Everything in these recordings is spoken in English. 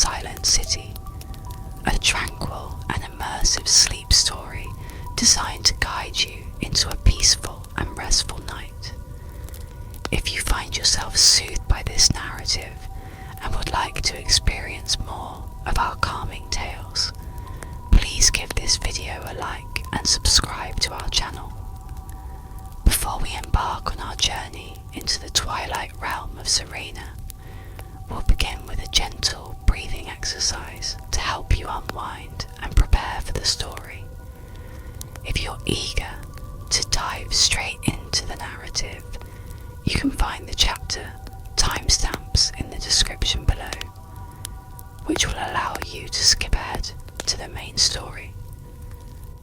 Silent City, a tranquil and immersive sleep story designed to guide you into a peaceful and restful night. If you find yourself soothed by this narrative and would like to experience more of our calming tales, please give this video a like and subscribe to our channel. Before we embark on our journey into the twilight realm of Sereina, we'll begin with a gentle breathing exercise to help you unwind and prepare for the story. If you're eager to dive straight into the narrative, you can find the chapter timestamps in the description below, which will allow you to skip ahead to the main story.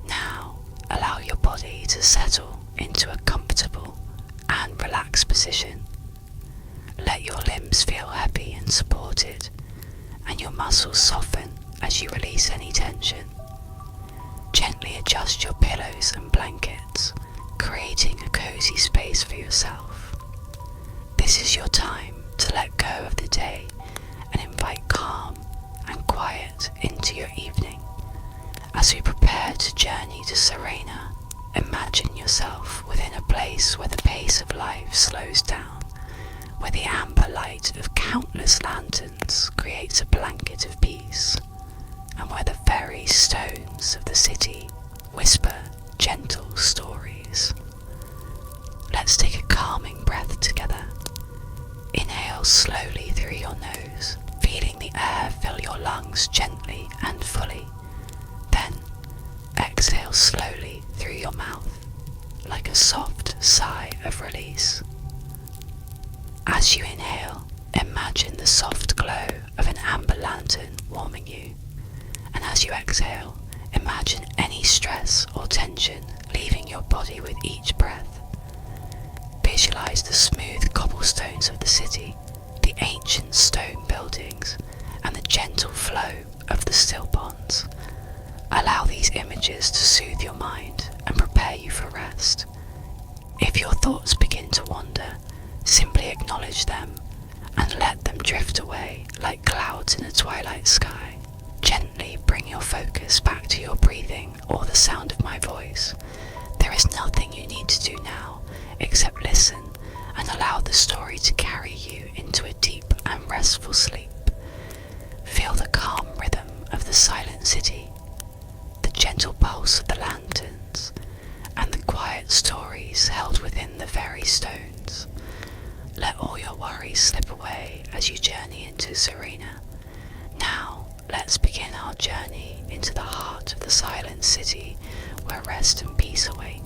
Now, allow your body to settle into a comfortable and relaxed position. Let your limbs feel happy and supported, and your muscles soften as you release any tension. Gently adjust your pillows and blankets, creating a cozy space for yourself. This is your time to let go of the day and invite calm and quiet into your evening. As we prepare to journey to Sereina, imagine yourself within a place where the pace of life slows down, where the amber light of countless lanterns creates a blanket of peace, and where the very stones of the city whisper gentle stories. Let's take a calming breath together. Inhale slowly through your nose, feeling the air fill your lungs gently and fully. Then exhale slowly through your mouth, like a soft sigh of release. As you inhale, imagine the soft glow of an amber lantern warming you, and as you exhale, imagine any stress or tension leaving your body with each breath. Visualize the smooth cobblestones of the city, the ancient stone buildings, and the gentle flow of the still ponds. Allow these images to soothe your mind and prepare you for rest. If your thoughts begin to wander, simply acknowledge them and let them drift away like clouds in a twilight sky. Gently bring your focus back to your breathing or the sound of my voice. There is nothing you need to do now except listen and allow the story to carry you into a deep and restful sleep. Feel the calm rhythm of the silent city, the gentle pulse of the lanterns, and the quiet stories held within the very stones. Let all your worries slip away as you journey into Sereina. Now, let's begin our journey into the heart of the silent city where rest and peace await.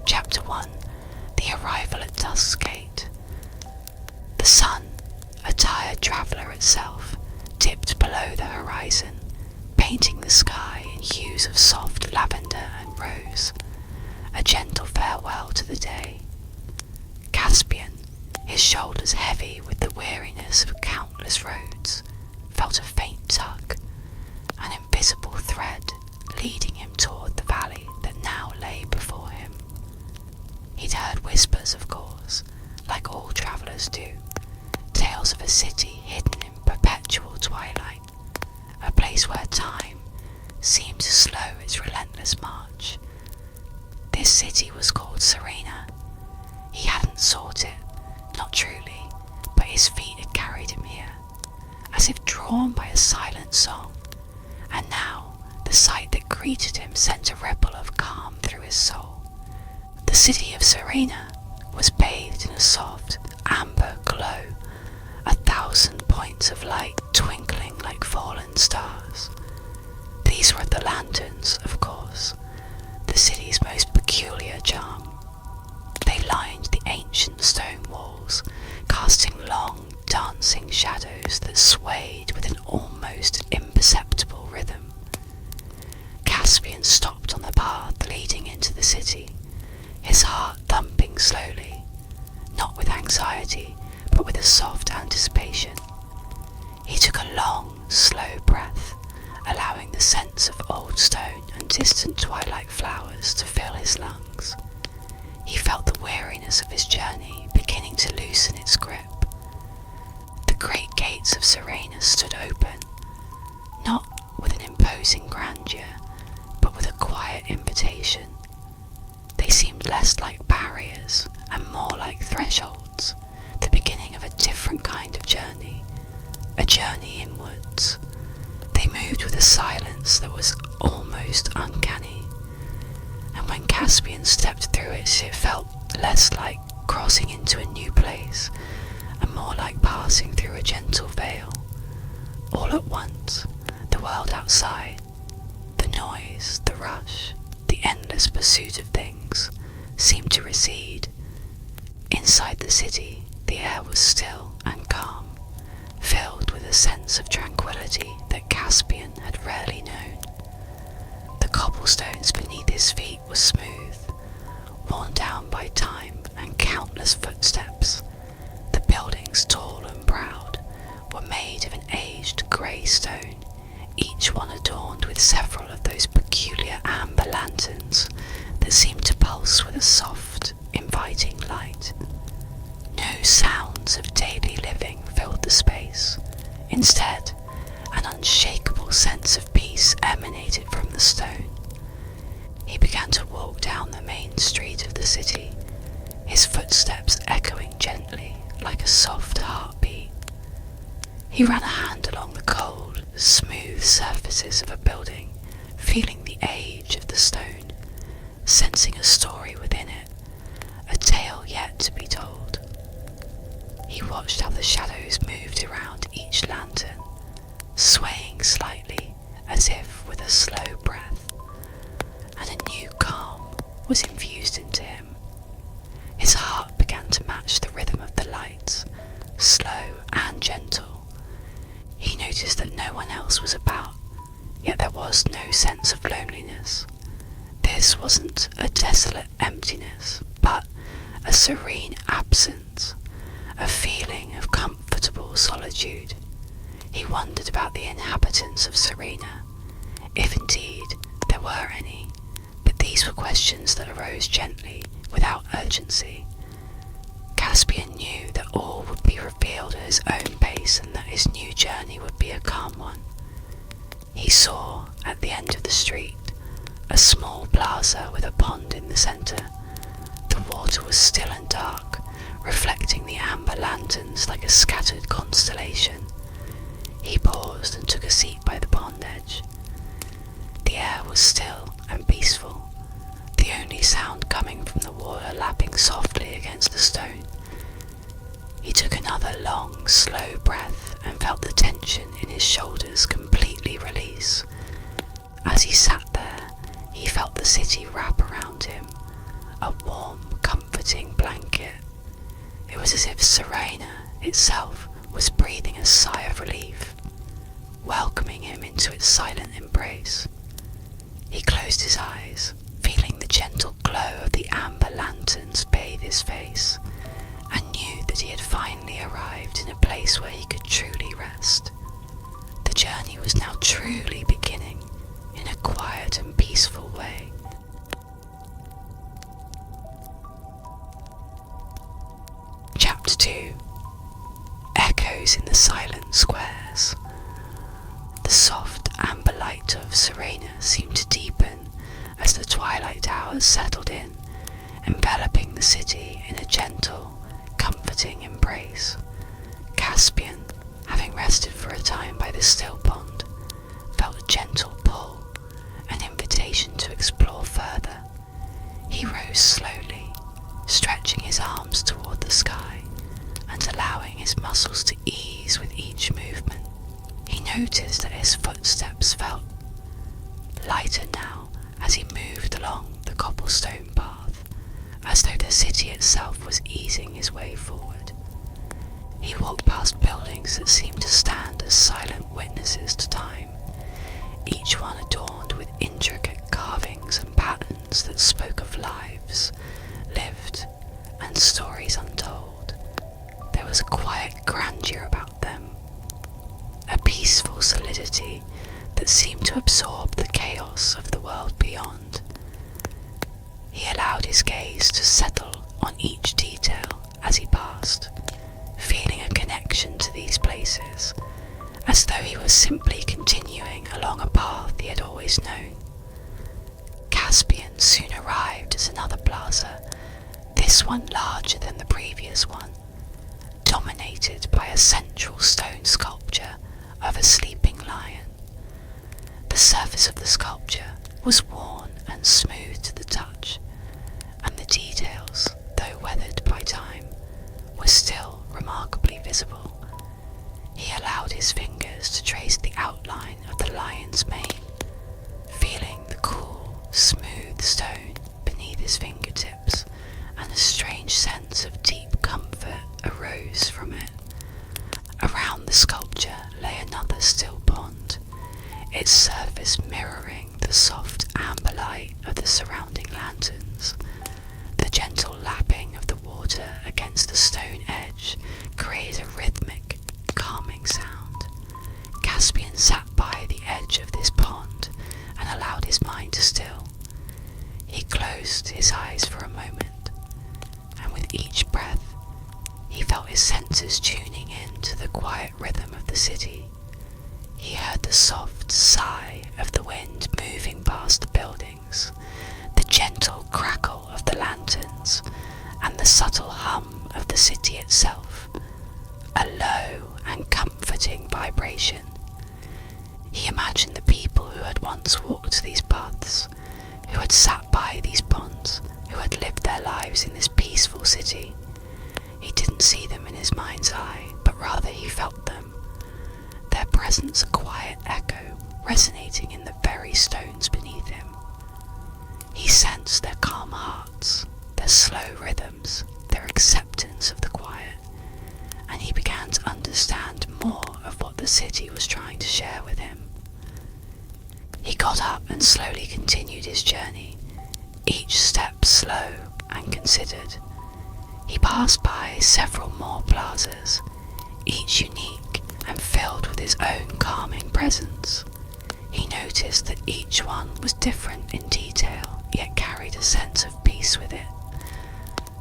Chapter 1. The Arrival at Dusk Gate. The sun, a tired traveller itself, dipped below the horizon, painting the sky in hues of soft lavender and rose, a gentle farewell to the day. Caspian, his shoulders heavy with the weariness of countless roads, felt a faint tug, an invisible thread leading him toward the valley that now lay before him. He'd heard whispers, of course, like all travellers do, tales of a city hidden in perpetual twilight, a place where time seemed to slow its relentless march. This city was called Sereina. He hadn't sought it, not truly, but his feet had carried him here, as if drawn by a silent song, and now the sight that greeted him sent a ripple of calm through his soul. The city of Sereina was bathed in a soft, amber glow, 1,000 points of light twinkling like fallen stars. These were the lanterns, of course, the city's most peculiar charm. They lined the ancient stone walls, casting long, dancing shadows that swayed with an almost imperceptible rhythm. Caspian stopped on the path leading into the city, his heart thumping slowly, not with anxiety, but with a soft anticipation. He took a long, slow breath, allowing the scents of old stone and distant twilight flowers to fill his lungs. He felt the weariness of his journey beginning beginning to loosen its grip. The great gates of Sereina stood open, not with an imposing grandeur, but with a quiet invitation. They seemed less like barriers and more like thresholds, the beginning of a different kind of journey, a journey inwards. They moved with a silence that was almost uncanny, and when Caspian stepped through it felt less like crossing into a new place and more like passing through a gentle veil. All at once, the world outside, the noise, the rush, the endless pursuit of things, seemed to recede. Inside the city, the air was still and calm, filled with a sense of tranquility that Caspian had rarely known. The cobblestones beneath his feet were smooth, worn down by time and countless footsteps. The buildings, tall and proud, were made of an aged grey stone, each one adorned with several of those peculiar amber lanterns that seemed to pulse with a soft, inviting light. No sounds of daily living filled the space. Instead, an unshakable sense of peace emanated from the stone. He began to walk down the main street of the city, his footsteps echoing gently like a soft heartbeat. He ran a hand along the cold, smooth surfaces of a building, feeling the age of the stone, sensing a story within it, a tale yet to be told. He watched how the shadows moved around each lantern, swaying slightly as if with a slow breath, and a new calm was infused into him. His heart began to match the rhythm of the lights, slow and gentle. He noticed that no one else was about, yet there was no sense of loneliness. This wasn't a desolate emptiness, but a serene absence, a feeling of comfortable solitude. He wondered about the inhabitants of Sereina, if indeed there were any, but these were questions that arose gently, without urgency. Caspian knew that all would be revealed at his own pace and that his new journey would be a calm one. He saw, at the end of the street, a small plaza with a pond in the centre. The water was still and dark, reflecting the amber lanterns like a scattered constellation. He paused and took a seat by the pond edge. The air was still and peaceful, the only sound coming from the water lapping softly against the stone. He took another long, slow breath and felt the tension in his shoulders completely release. As he sat there, he felt the city wrap around him, a warm, comforting blanket. It was as if Sereina itself was breathing a sigh of relief, welcoming him into its silent embrace. He closed his eyes, feeling the gentle glow of the amber lanterns bathe his face, and knew that he had finally arrived in a place where he could truly rest. The journey was now truly beginning in a quiet and peaceful way. Chapter 2. Echoes in the silent squares. The soft amber light of Sereina seemed to deepen as the twilight hours settled in, enveloping the city in a gentle, comforting embrace. Caspian, having rested for a time by the still pond, felt a gentle pull, an invitation to explore further. He rose slowly, stretching his arms toward the sky and allowing his muscles to ease with each movement. He noticed that his footsteps felt lighter now as he moved along the cobblestone path, as though the city itself was easing his way forward. He walked past buildings that seemed to stand as silent witnesses to time, each one adorned with intricate carvings and patterns that spoke of lives lived and stories untold. There was a quiet grandeur about them, a peaceful solidity that seemed to absorb the chaos of the world beyond. He allowed his gaze to settle on each detail as he passed, feeling a connection to these places, as though he was simply continuing along a path he had always known. Caspian soon arrived at another plaza, this one larger than the previous one, dominated by a central stone sculpture of a sleeping lion. The surface of the sculpture was worn and smooth to the touch, and the details, though weathered by time, were still remarkably visible. He allowed his fingers to trace the outline of the lion's mane, feeling the cool, smooth stone beneath his fingertips, and a strange sense of deep comfort arose from it. Around the sculpture lay another still pond, its surface mirroring the soft amber light of the surrounding lanterns. The gentle lapping of the water against the stone edge created a rhythmic, calming sound. Caspian sat by the edge of this pond and allowed his mind to still. He closed his eyes for a moment, and with each breath, he felt his senses tuning in to the quiet rhythm of the city. He heard the soft sigh of the wind moving past the buildings, the gentle crackle of the lanterns, and the subtle hum of the city itself, a low and comforting vibration. He imagined the people who had once walked these paths, who had sat by these ponds, who had lived their lives in this peaceful city. He didn't see them in his mind's eye, but rather he felt them, their presence a quiet echo resonating in the very stones beneath him. He sensed their calm hearts, their slow rhythms, their acceptance of the quiet, and he began to understand more of what the city was trying to share with him. He got up and slowly continued his journey, each step slow and considered. He passed by several more plazas, each unique and filled with his own calming presence. He noticed that each one was different in detail, yet carried a sense of peace with it.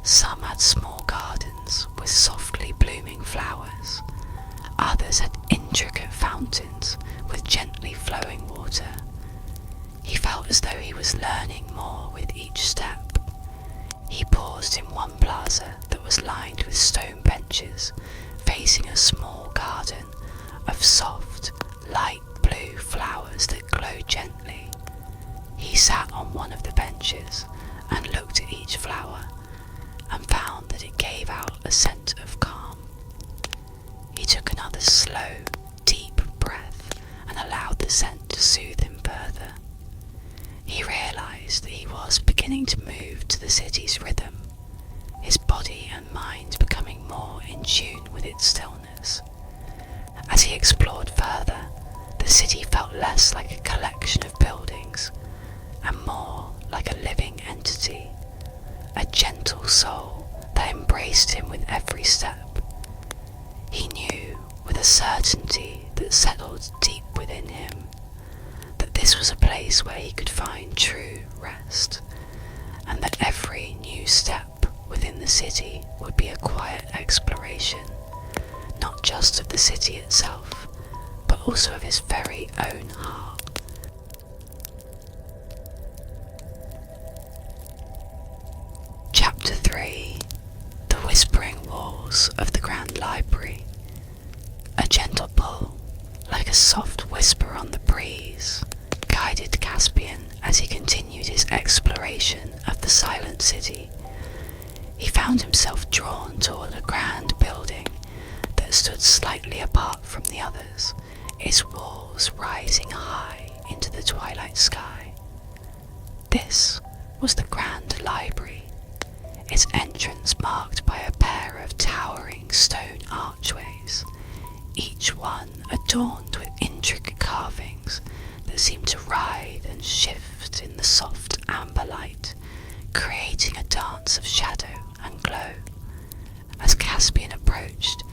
Some had small gardens with softly blooming flowers. Others had intricate fountains with gently flowing water. He felt as though he was learning more with each step. He paused in one plaza that was lined with stone benches, facing a small garden of soft, light blue flowers that glowed gently. He sat on one of the benches and looked at each flower, and found that it gave out a scent of calm. He took another slow, deep breath and allowed the scent to soothe him further. He realized that he was beginning to move to the city's rhythm, his body and mind becoming more in tune with its stillness. As he explored further, the city felt less like a collection of buildings and more like a living entity, a gentle soul that embraced him with every step. He knew with a certainty that settled deep within him that this was a place where he could find true rest, and that every new step within the city would be a quiet exploration, not just of the city itself, but also of his very own heart. Chapter 3. The Whispering Walls of the Grand Library. A gentle pull, like a soft whisper on the breeze, guided Caspian as he continued his exploration of the silent city. He found himself drawn toward a grand building that stood slightly apart from the others, its walls rising high into the twilight sky. This was the Grand Library, its entrance marked by a pair of towering stone archways, each one adorned with intricate carvings that seemed to writhe and shift in the soft amber light, creating a dance of shadow and glow. As Caspian approached,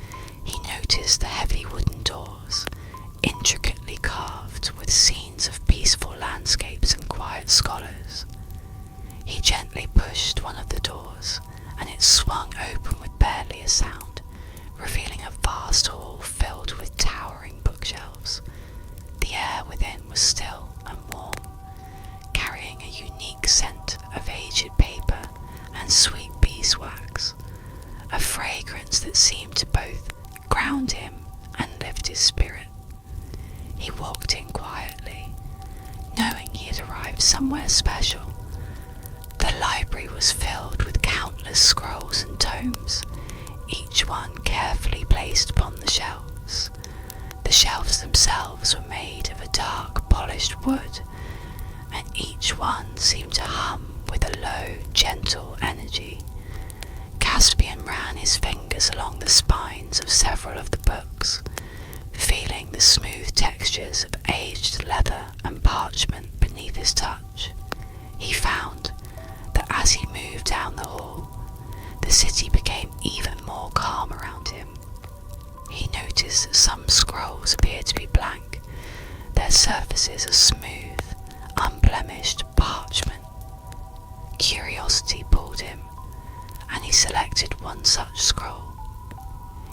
he noticed the heavy wooden doors, intricately carved with scenes of peaceful landscapes and quiet scholars. He gently pushed one of the doors, and it swung open with bare sound, revealing a vast hall filled with towering bookshelves. The air within was still and warm, carrying a unique scent of aged paper and sweet beeswax, a fragrance that seemed to both ground him and lift his spirit. He walked in quietly, knowing he had arrived somewhere special. The library was filled with countless scrolls and tomes, each one carefully placed upon the shelves. The shelves themselves were made of a dark polished wood, and each one seemed to hum with a low, gentle energy. Caspian ran his fingers along the spines of several of the books, feeling the smooth textures of aged leather and parchment beneath his touch. He found that as he moved down the hall, the city became even more calm around him. He noticed that some scrolls appeared to be blank, their surfaces a smooth, unblemished parchment. Curiosity pulled him, and he selected one such scroll.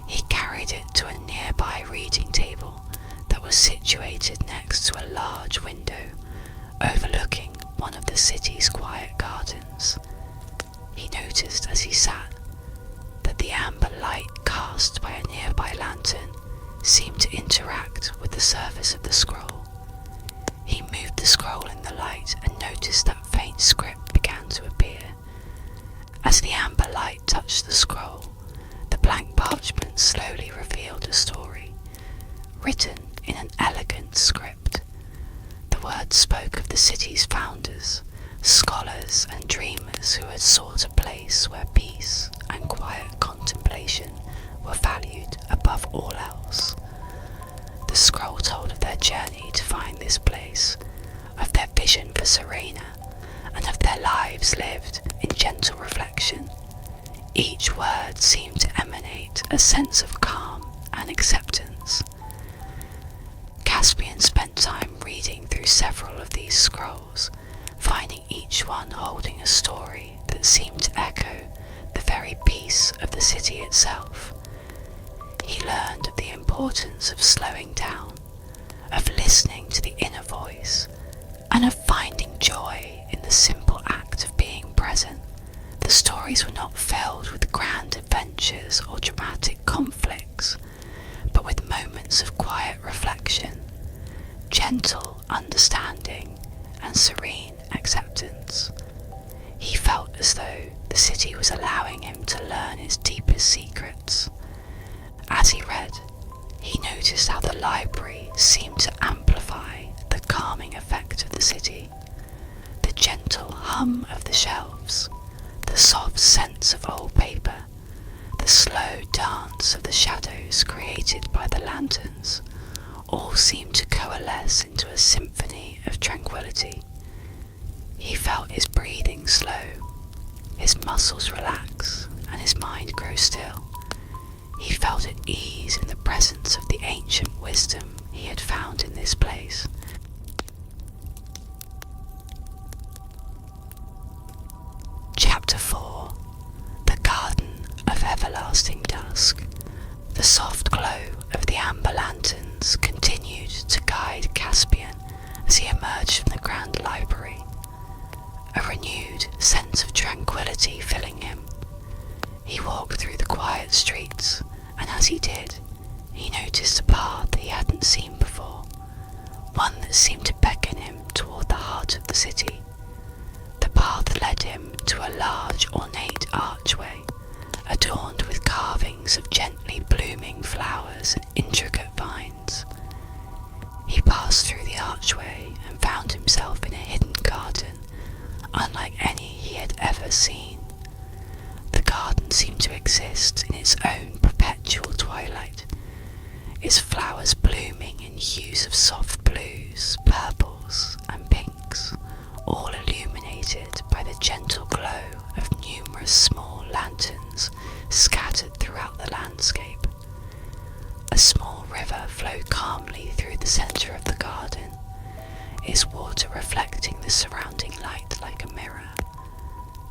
He carried it to a nearby reading table that was situated next to a large window overlooking one of the city's quiet gardens. He noticed as he sat that the amber light cast by a nearby lantern seemed to interact with the surface of the scroll. He moved the scroll in the light and noticed that faint script began to appear. As the amber light touched the scroll, the blank parchment slowly revealed a story, written in an elegant script. The words spoke of the city's founders, scholars and dreamers who had sought a place where peace and quiet contemplation were valued above all else. The scroll told of their journey to find this place, of their vision for Sereina, and of their lives lived in gentle reflection. Each word seemed to emanate a sense of calm and acceptance. Caspian spent time reading through several of these scrolls, finding each one holding a story that seemed to echo the very peace of the city itself. He learned of the importance of slowing down, of listening to the inner voice, and of finding joy in the simple act of being present. The stories were not filled with grand adventures or dramatic conflicts, but with moments of quiet reflection, gentle understanding, and serene acceptance. He felt as though the city was allowing him to learn its deepest secrets. As he read, he noticed how the library seemed to amplify the calming effect of the city. The gentle hum of the shelves, the soft sense of old paper, the slow dance of the shadows created by the lanterns, all seemed to coalesce into a symphony of tranquility. He felt his breathing slow, his muscles relax, and his mind grow still. He felt at ease in the presence of the ancient wisdom he had found in this place. Chapter 4. The Garden of Everlasting Dusk. The soft glow of the amber lanterns continued to guide Caspian as he emerged from the grand library, a renewed sense of tranquility filling him. He walked through the quiet streets, and as he did, he noticed a path he hadn't seen before, one that seemed to beckon him toward the heart of the city. The path led him to a large ornate archway, adorned with carvings of gently blooming flowers and intricate vines. He passed through the archway and found himself in a hidden garden, unlike any he had ever seen. The garden seemed to exist in its own perpetual twilight, its flowers blooming in hues of soft blues, purples, and pinks, all illuminated by the gentle glow of numerous small lanterns scattered throughout the landscape. A small river flowed calmly through the centre of the garden, its water reflecting the surrounding light like a mirror.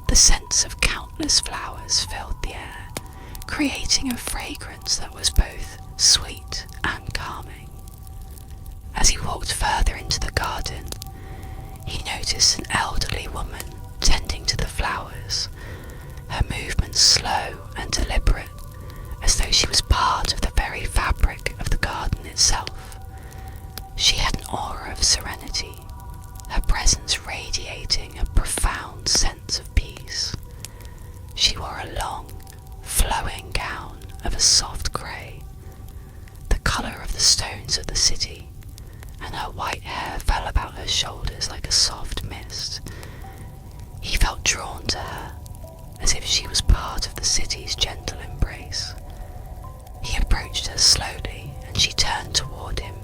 The scents of countless flowers filled the air, creating a fragrance that was both sweet and calming. As he walked further into the garden, he noticed an elderly woman tending to the flowers, her movements slow and deliberate, as though she was part of the very fabric of the garden itself. She had an aura of serenity, her presence radiating a profound sense of peace. She wore a long, flowing gown of a soft grey, the colour of the stones of the city, and her white hair fell about her shoulders like a soft mist. He felt drawn to her, as if she was part of the city's gentle embrace. He approached her slowly, and she turned toward him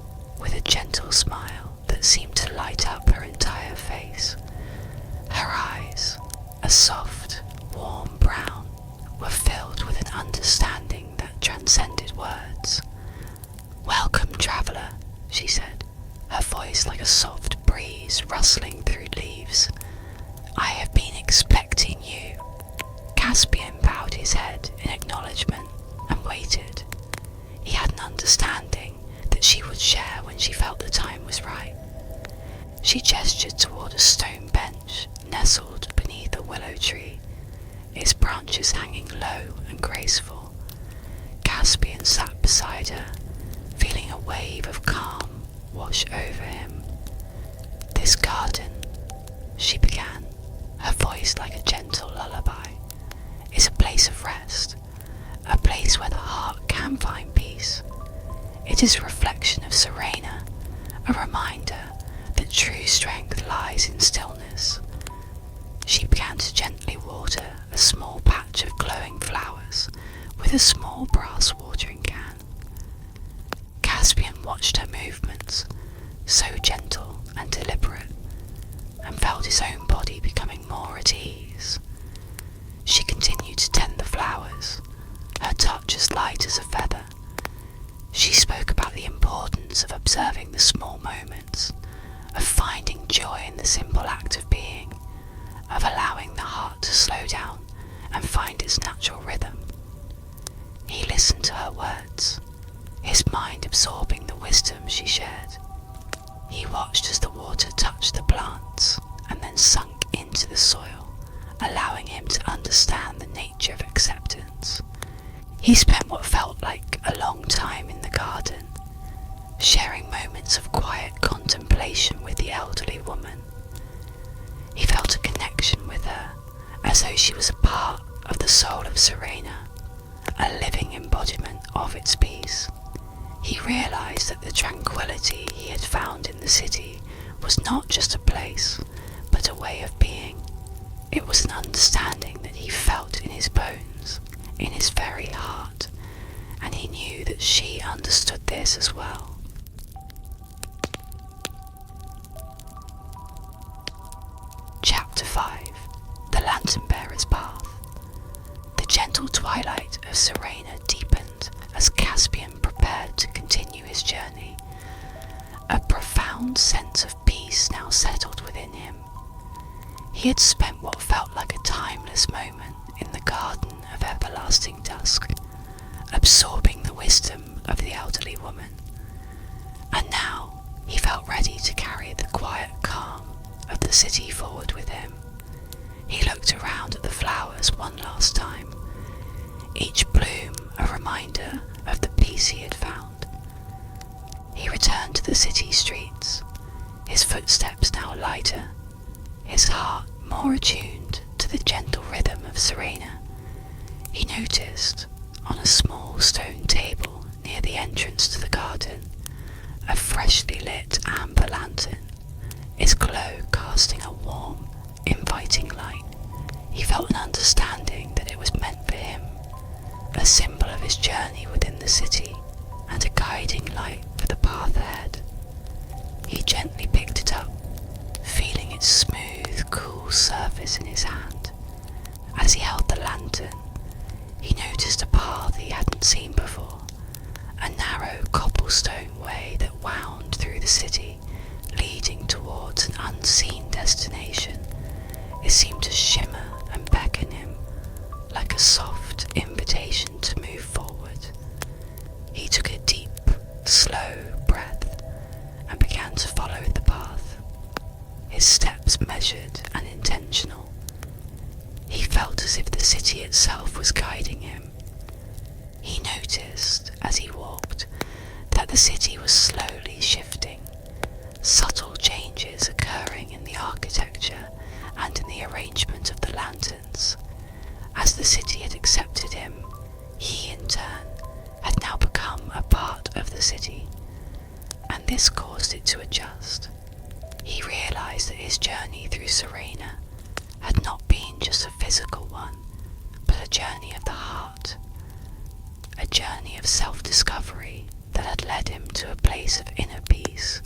with a gentle smile that seemed to light up her entire face. Her eyes, a soft, warm brown, were filled with an understanding that transcended words. "Welcome, traveller," she said, her voice like a soft breeze rustling through leaves. "I have been expecting you." Caspian bowed his head in acknowledgement and waited. He had an understanding that she would share when she felt the time was right. She gestured toward a stone bench nestled beneath a willow tree, its branches hanging low and graceful. Caspian sat beside her, feeling a wave of calm wash over him. "This garden," she began, her voice like a gentle lullaby, "is a place of rest, a place where the heart can find peace. It is a reflection of Sereina, a reminder that true strength lies in stillness." She began to gently water a small patch of glowing flowers with a small brass watering can. Caspian watched her movements, so gentle and deliberate, and felt his own body becoming more at ease. She continued to tend the flowers, her touch as light as a feather. She spoke about the importance of observing the small moments, of finding joy in the simple act of being, of allowing the heart to slow down and find its natural rhythm. He listened to her words, his mind absorbing the wisdom she shared. He watched as the water touched the plants and then sunk into the soil, allowing him to understand the nature of acceptance. He spent what felt like a long time in the garden, sharing moments of quiet contemplation with the elderly woman. He felt a connection with her, as though she was a part of the soul of Sereina, a living embodiment of its peace. He realized that the tranquility he had found in the city was not just a place, but a way of being. It was an understanding that he felt in his bones, in his very heart, and he knew that she understood this as well. Chapter 5. The Lantern Bearer's Path. The gentle twilight of Sereina deepened as Caspian prepared to continue his journey. A profound sense of peace now settled within him. He had spent what felt like a timeless moment in the garden of everlasting dusk, absorbing the wisdom of the elderly woman. And now he felt ready to carry the quiet calm of the city forward with him. He looked around at the flowers one last time, each bloom a reminder of the peace he had found. He returned to the city streets, his footsteps now lighter, his heart more attuned to the gentle rhythm of Sereina. He noticed, on a small stone table near the entrance to the garden, a freshly lit amber lantern, its glow casting a warm, inviting light. He felt an understanding that it was meant for him, a symbol of his journey within the city, and a guiding light for the path ahead. He gently picked it up, feeling its smooth, cool surface in his hand. As he held the lantern, he noticed a path he hadn't seen before, a narrow cobblestone way that wound through the city, leading towards an unseen destination. It seemed to shimmer and beckon him, like a soft invitation to his steps measured and intentional. He felt as if the city itself was guiding him. He noticed, as he walked, that the city was slowly shifting, subtle changes occurring in the architecture and in the arrangement of the lanterns. As the city had accepted him, he in turn had now become a part of the city, and this caused it to adjust. He realized that his journey through Sereina had not been just a physical one, but a journey of the heart, a journey of self-discovery that had led him to a place of inner peace.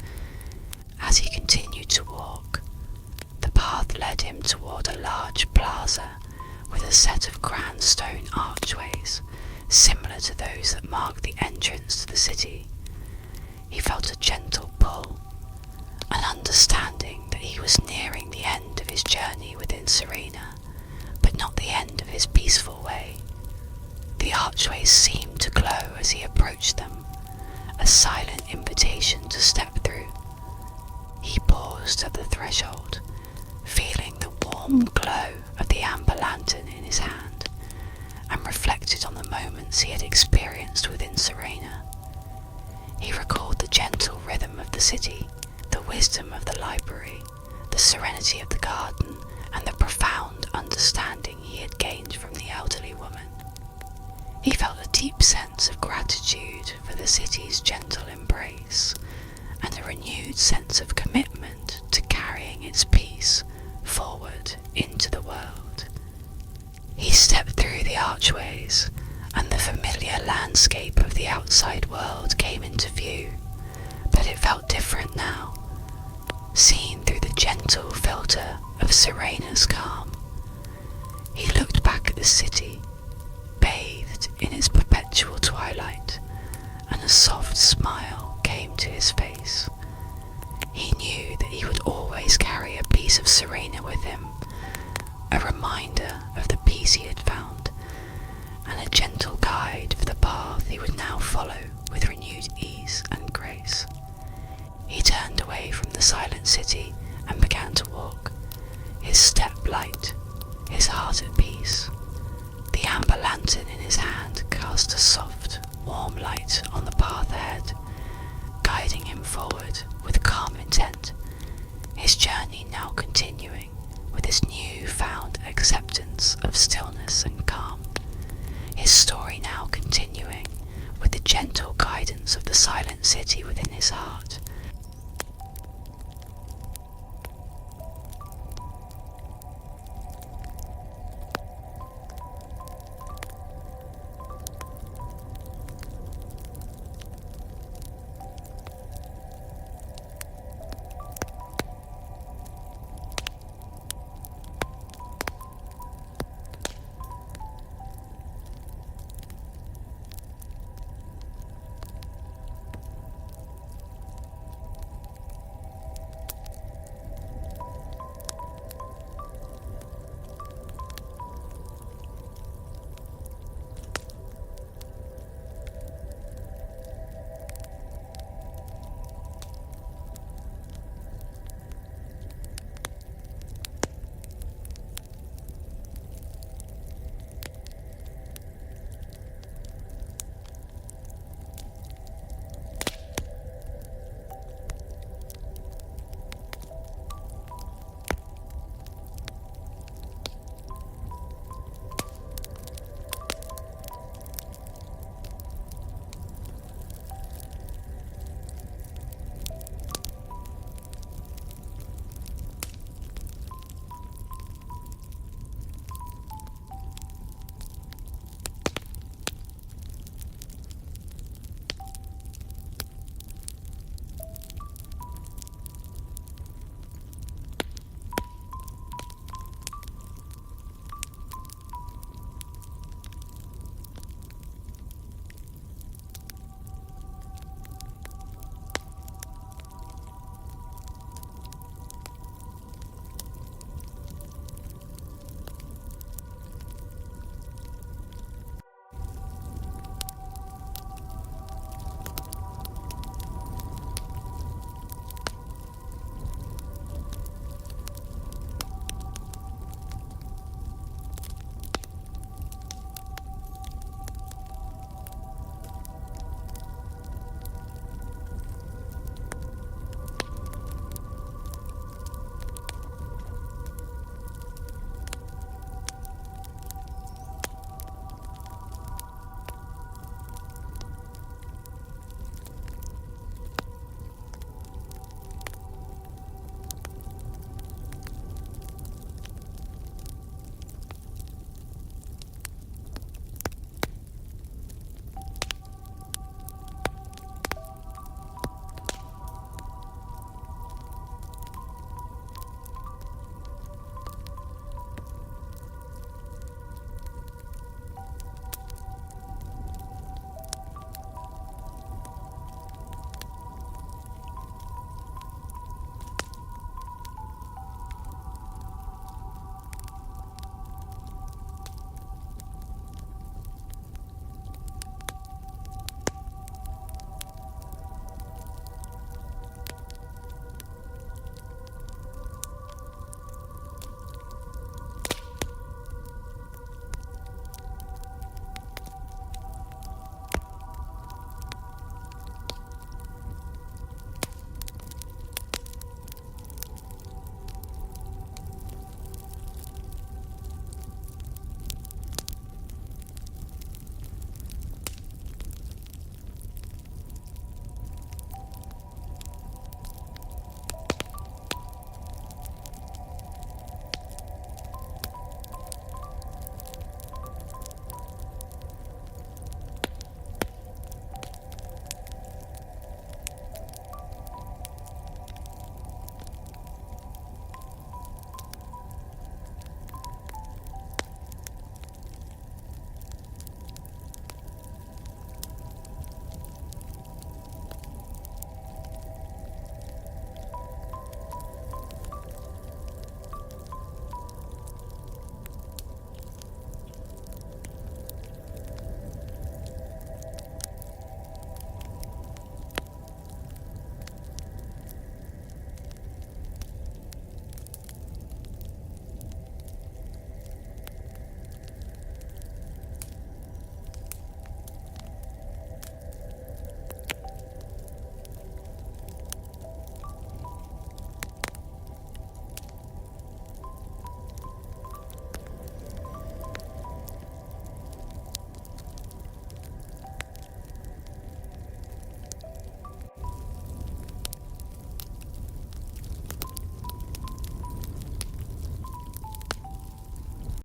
As he continued to walk, the path led him toward a large plaza with a set of grand stone archways, similar to those that marked the entrance to the city. He felt a gentle pull, an understanding that he was nearing the end of his journey within Sereina, but not the end of his peaceful way. The archways seemed to glow as he approached them, a silent invitation to step through. He paused at the threshold, feeling the warm glow of the amber lantern in his hand, and reflected on the moments he had experienced within Sereina. He recalled the gentle rhythm of the city, the wisdom of the library, the serenity of the garden, and the profound understanding he had gained from the elderly woman. He felt a deep sense of gratitude for the city's gentle embrace, and a renewed sense of commitment to carrying its peace forward into the world. He stepped through the archways, and the familiar landscape of the outside world came into view, but it felt different now, seen through the gentle filter of Sereina's calm. He looked back at the city, bathed in its perpetual twilight, and a soft smile came to his face. He knew that he would always carry a piece of Sereina with him, a reminder of the peace he had found, and a gentle guide for the path he would now follow with renewed ease and grace. He turned away from the silent city and began to walk, his step light, his heart at peace. The amber lantern in his hand cast a soft, warm light on the path ahead, guiding him forward with calm intent, his journey now continuing with his new-found acceptance of stillness and calm, his story now continuing with the gentle guidance of the silent city within his heart.